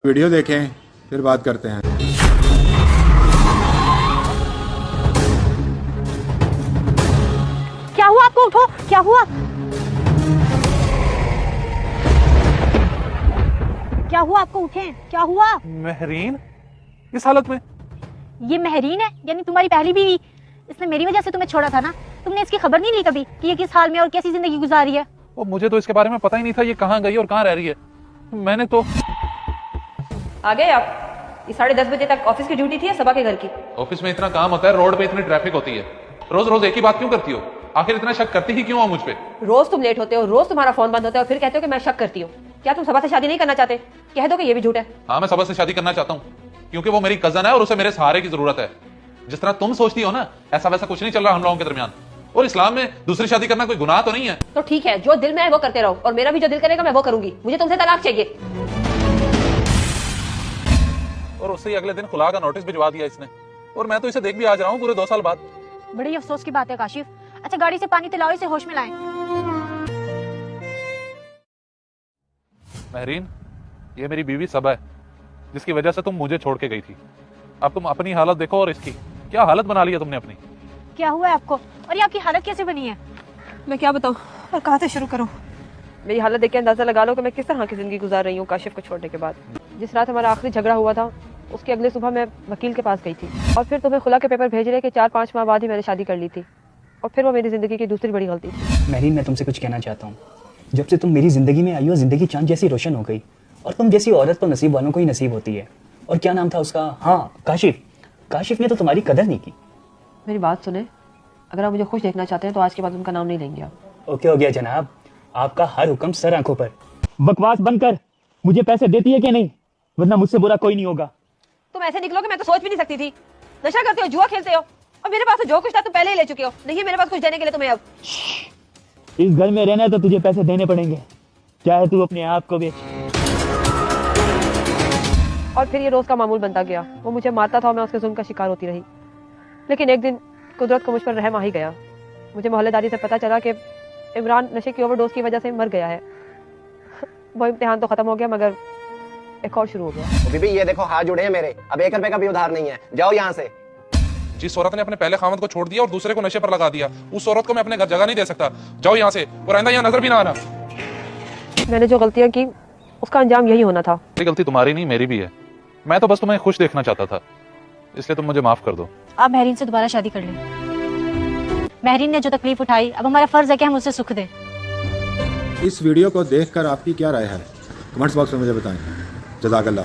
Video देखें फिर बात करते हैं। क्या हुआ आपको? उठो, क्या हुआ? क्या हुआ आपको? उठें, क्या हुआ? महरीन इस हालत में? ये महरीन है, यानी तुम्हारी पहली बीवी। इसने मेरी वजह से तुम्हें छोड़ा था ना। तुमने इसकी खबर नहीं ली कभी कि ये किस हाल में और कैसी जिंदगी गुजारी है? वो मुझे तो इसके बारे में पता ही नहीं था ये कहाँ गई और कहाँ रह रही है। मैंने तो आ गए आप? ये 10:30 बजे तक ऑफिस की ड्यूटी थी या सबा के घर की? ऑफिस में इतना काम होता है, रोड पे इतनी ट्रैफिक होती है, रोज रोज एक ही बात क्यों करती हो? आखिर इतना शक करती ही क्यों हो मुझ पे? रोज तुम लेट होते हो, रोज तुम्हारा फोन बंद होता है और फिर कहते हो कि मैं शक करती हूँ। क्या तुम सबा से शादी नहीं करना चाहते? कह दो कि ये भी झूठ है। हाँ, मैं सबा से शादी करना चाहता हूँ क्योंकि वो मेरी कजन है और उसे मेरे सहारे की जरूरत है। जिस तरह तुम सोचती हो ना, ऐसा वैसा कुछ नहीं चल रहा हम लोगों के दरमियान। और इस्लाम में दूसरी शादी करना कोई गुनाह तो नहीं है। तो ठीक है, जो दिल में है वो करते रहो और मेरा भी जो दिल करेगा मैं वो करूंगी। मुझे तुमसे तलाक चाहिए। और उससे ही अगले दिन खुला का नोटिस भिजवा दिया इसने। और मैं तो इसे देख भी आज रहा हूँ पूरे 2 साल बाद। बड़ी अफसोस की बात है काशिफ। अच्छा, गाड़ी से पानी पिलाओ, इसे होश में लाएं। महरीन, ये मेरी बीवी सबा है जिसकी वजह से तुम मुझे छोड़ के गई थी। अब तुम अपनी हालत देखो और इसकी क्या हालत बना ली है तुमने अपनी। क्या हुआ है आपको? और ये आपकी हालत कैसे बनी है? मैं क्या बताऊँ, और कहाँ से शुरू करूँ? मेरी हालत देख के अंदाजा लगा लो कि मैं किस तरह की जिंदगी गुजार रही हूँ काशिफ को छोड़ने के बाद। जिस रात हमारा आखिरी झगड़ा हुआ था उसके अगले सुबह मैं वकील के पास गई थी और फिर तुम्हें खुला के पेपर भेज रहे कि 4-5 माह बाद ही मैंने शादी कर ली थी। और फिर वो मेरी जिंदगी की दूसरी बड़ी गलती थी। महरीन, मैं तुमसे कुछ कहना चाहता हूँ। जब से तुम मेरी जिंदगी में आई हो, जिंदगी चांद जैसी रोशन हो गई। और तुम जैसी औरत तो नसीब वालों को ही नसीब होती है। और क्या नाम था उसका? हाँ, काशिफ। काशिफ ने तो तुम्हारी कदर नहीं की। मेरी बात सुने, अगर आप मुझे खुश देखना चाहते हैं तो आज के बाद उनका नाम नहीं लेंगे आप। ओके हो गया जनाब, आपका हर हुक्म सर आंखों पर। बकवास बंद कर। मुझे पैसे देती है कि नहीं, वरना मुझसे बुरा कोई नहीं होगा। तुम ऐसे निकलो कि मैं तो सोच भी नहीं सकती थी। नशा करते हो, जुआ खेलते हो और मेरे पास तो जो कुछ था तुम पहले ही ले चुके हो। नहीं मेरे पास कुछ देने के लिए तुम्हें अब। इस घर में रहना है तो तुझे पैसे देने पड़ेंगे, चाहे तू अपने आप को बेच। और फिर ये रोज का मामूल बनता गया। वो मुझे मारता था और मैं उसके जुल्म का शिकार होती रही। लेकिन एक दिन कुदरत को मुझ पर रहम आ ही गया। मुझे मोहल्लेदारी से पता चला कि इमरान नशे की ओवरडोज की वजह से मर गया है। वो इम्तिहान तो खत्म हो गया मगर एक और शुरू हो गया। बीबी ये देखो हाथ जुड़े हैं मेरे, अब 1 रुपए का भी उधार नहीं है, जाओ यहाँ से। जिस औरत ने अपने पहले खामद को छोड़ दिया और दूसरे को नशे पर लगा दिया, उस औरत को मैं अपने घर जगह नहीं दे सकता। जाओ यहाँ से और आइंदा यहाँ नजर भी ना आना। मैंने जो गलतियां की उसका अंजाम यही होना था। ये गलती तुम्हारी नहीं मेरी भी है। मैं तो बस तुम्हें खुश देखना चाहता था, इसलिए तुम मुझे माफ कर दो। आप महरीन से दोबारा शादी कर लें। महरीन ने जो तकलीफ उठाई, अब हमारा फर्ज है कि हम उसे सुख दें। इस वीडियो को देखकर आपकी क्या राय है? कमेंट्स बॉक्स में मुझे बताएं। जज़ाकल्लाह।